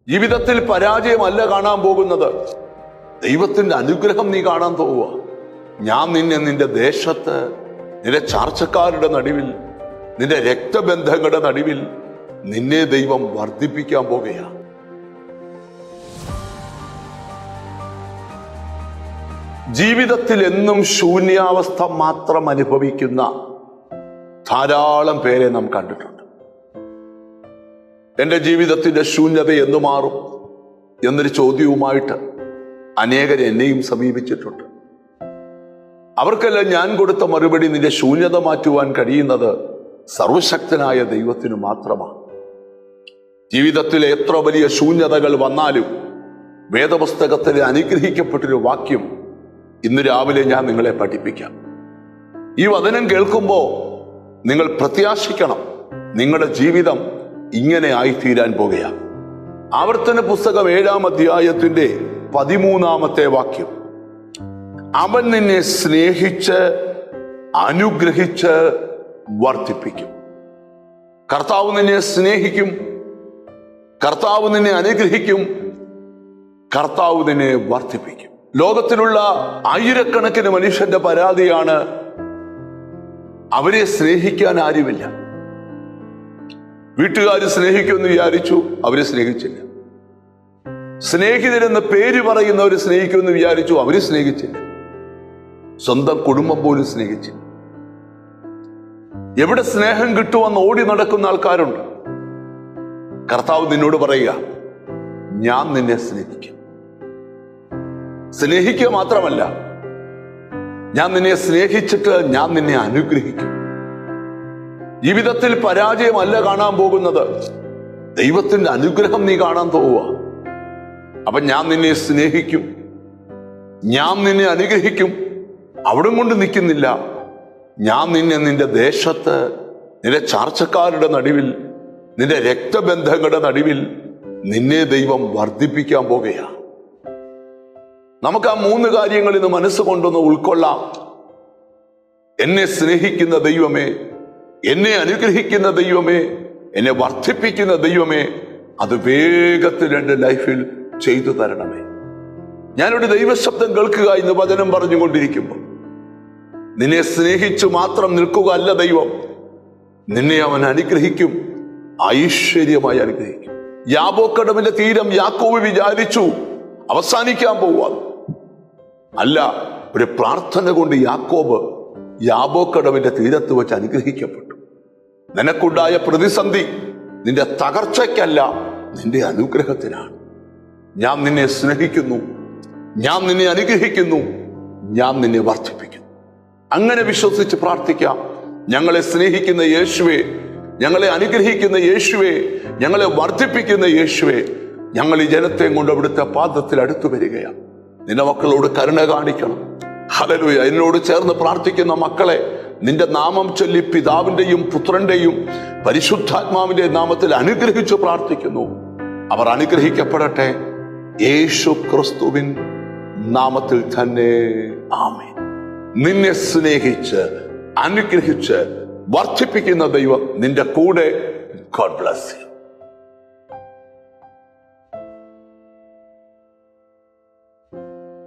ജീവിതത്തിൽ പരാജയമല്ല കാണാൻ പോകുന്നത്, ദൈവത്തിന്റെ അനുഗ്രഹം നീ കാണാൻ പോവുക. ഞാൻ നിന്നെ നിന്റെ ദേശത്ത്, നിന്റെ ചാർച്ചക്കാരുടെ നടുവിൽ, നിന്റെ രക്തബന്ധങ്ങളുടെ നടുവിൽ നിന്നെ ദൈവം വർദ്ധിപ്പിക്കാൻ പോകുകയാണ്. ജീവിതത്തിൽ എന്നും ശൂന്യാവസ്ഥ മാത്രം അനുഭവിക്കുന്ന ധാരാളം പേരെ നാം കണ്ടിട്ടുണ്ട്. എൻ്റെ ജീവിതത്തിന്റെ ശൂന്യത എന്ന് മാറും എന്നൊരു ചോദ്യവുമായിട്ട് അനേകർ എന്നെയും സമീപിച്ചിട്ടുണ്ട്. അവർക്കെല്ലാം ഞാൻ കൊടുത്ത മറുപടി, നിന്റെ ശൂന്യത മാറ്റുവാൻ കഴിയുന്നത് സർവശക്തനായ ദൈവത്തിന് മാത്രമാണ്. ജീവിതത്തിൽ എത്ര വലിയ ശൂന്യതകൾ വന്നാലും വേദപുസ്തകത്തിലെ അനുഗ്രഹിക്കപ്പെട്ടൊരു വാക്യം ഇന്ന് രാവിലെ ഞാൻ നിങ്ങളെ പഠിപ്പിക്കാം. ഈ വചനം കേൾക്കുമ്പോൾ നിങ്ങൾ പ്രത്യാശിക്കണം, നിങ്ങളുടെ ജീവിതം ഇങ്ങനെ ആയിത്തീരാൻ പോകുകയാണ്. ആവർത്തന പുസ്തകം 7-ാം അധ്യായത്തിന്റെ 13-ാമത്തെ വാക്യം, അവൻ നിന്നെ സ്നേഹിച്ച് അനുഗ്രഹിച്ച് വർദ്ധിപ്പിക്കും. കർത്താവ് നിന്നെ സ്നേഹിക്കും, കർത്താവ് നിന്നെ അനുഗ്രഹിക്കും, കർത്താവ് നിന്നെ വർദ്ധിപ്പിക്കും. ലോകത്തിലുള്ള ആയിരക്കണക്കിന് മനുഷ്യന്റെ പരാതിയാണ്, അവരെ സ്നേഹിക്കാൻ ആരുമില്ല. വീട്ടുകാർ സ്നേഹിക്കുമെന്ന് വിചാരിച്ചു, അവരെ സ്നേഹിച്ചില്ല. സ്നേഹിതരെന്ന് പേര് പറയുന്നവർ സ്നേഹിക്കുമെന്ന് വിചാരിച്ചു, അവരെ സ്നേഹിച്ചില്ല. സ്വന്തം കുടുംബം പോലും സ്നേഹിച്ചില്ല. എവിടെ സ്നേഹം കിട്ടുമെന്ന് ഓടി നടക്കുന്ന ആൾക്കാരുണ്ട്. കർത്താവ് നിന്നോട് പറയുക, ഞാൻ നിന്നെ സ്നേഹിക്കും. സ്നേഹിക്കുക മാത്രമല്ല, ഞാൻ നിന്നെ സ്നേഹിച്ചിട്ട് ഞാൻ നിന്നെ അനുഗ്രഹിക്കും. ജീവിതത്തിൽ പരാജയമല്ല കാണാൻ പോകുന്നത്, ദൈവത്തിന്റെ അനുഗ്രഹം നീ കാണാൻ പോവുക. അപ്പൊ ഞാൻ നിന്നെ സ്നേഹിക്കും, ഞാൻ നിന്നെ അനുഗ്രഹിക്കും. അവിടം കൊണ്ട് നിൽക്കുന്നില്ല, ഞാൻ നിന്നെ നിന്റെ ദേശത്ത്, നിന്റെ ചാർച്ചക്കാരുടെ നടുവിൽ, നിന്റെ രക്തബന്ധങ്ങളുടെ നടുവിൽ നിന്നെ ദൈവം വർദ്ധിപ്പിക്കാൻ പോകുകയാണ്. നമുക്ക് ആ 3 കാര്യങ്ങൾ ഇന്ന് മനസ്സുകൊണ്ടൊന്ന് ഉൾക്കൊള്ളാം. എന്നെ സ്നേഹിക്കുന്ന ദൈവമേ, എന്നെ അനുഗ്രഹിക്കുന്ന ദൈവമേ, എന്നെ വർദ്ധിപ്പിക്കുന്ന ദൈവമേ, അത് വേഗത്തിൽ എൻ്റെ ലൈഫിൽ ചെയ്തു തരണമേ. ഞാനൊരു ദൈവശബ്ദം കേൾക്കുക ഇന്ന് വചനം പറഞ്ഞുകൊണ്ടിരിക്കുമ്പോൾ, നിന്നെ സ്നേഹിച്ചു മാത്രം നിൽക്കുക അല്ല ദൈവം, നിന്നെ അവൻ അനുഗ്രഹിക്കും, ഐശ്വര്യമായി അനുഗ്രഹിക്കും. യാബോക്കടവിന്റെ തീരം യാക്കോബ് വിചാരിച്ചു അവസാനിക്കാൻ പോവാ, അല്ല, ഒരു പ്രാർത്ഥന കൊണ്ട് യാക്കോബ് യാബോക്കടവിന്റെ തീരത്ത് വെച്ച് അനുഗ്രഹിക്കപ്പെട്ടു. നിനക്കുണ്ടായ പ്രതിസന്ധി നിന്റെ തകർച്ചയ്ക്കല്ല, നിന്റെ അനുഗ്രഹത്തിനാണ്. ഞാൻ നിന്നെ സ്നേഹിക്കുന്നു, ഞാൻ നിന്നെ അനുഗ്രഹിക്കുന്നു, ഞാൻ നിന്നെ വർദ്ധിപ്പിക്കുന്നു. അങ്ങനെ വിശ്വസിച്ച് പ്രാർത്ഥിക്കാം. ഞങ്ങളെ സ്നേഹിക്കുന്ന യേശുവേ, ഞങ്ങളെ അനുഗ്രഹിക്കുന്ന യേശുവേ, ഞങ്ങളെ വർദ്ധിപ്പിക്കുന്ന യേശുവേ, ഞങ്ങൾ ഈ ജനത്തെ കൊണ്ട് അവിടുത്തെ പാദത്തിൽ അടുത്തു വരികയാണ്. നിന്റെ മക്കളോട് കരുണ കാണിക്കണം. ഹല്ലേലൂയ. എന്നോട് ചേർന്ന് പ്രാർത്ഥിക്കുന്ന മക്കളെ നിന്റെ നാമം ചൊല്ലി പിതാവിന്റെയും പുത്രന്റെയും പരിശുദ്ധാത്മാവിന്റെ നാമത്തിൽ അനുഗ്രഹിച്ചു പ്രാർത്ഥിക്കുന്നു. അവർ അനുഗ്രഹിക്കപ്പെടട്ടെ, യേശു ക്രിസ്തുവിൻ നാമത്തിൽ തന്നെ. ആമേൻ. നിന്നെ സ്നേഹിച്ച് അനുഗ്രഹിച്ച് വർദ്ധിപ്പിക്കുന്ന ദൈവം നിന്റെ കൂടെ. God bless you.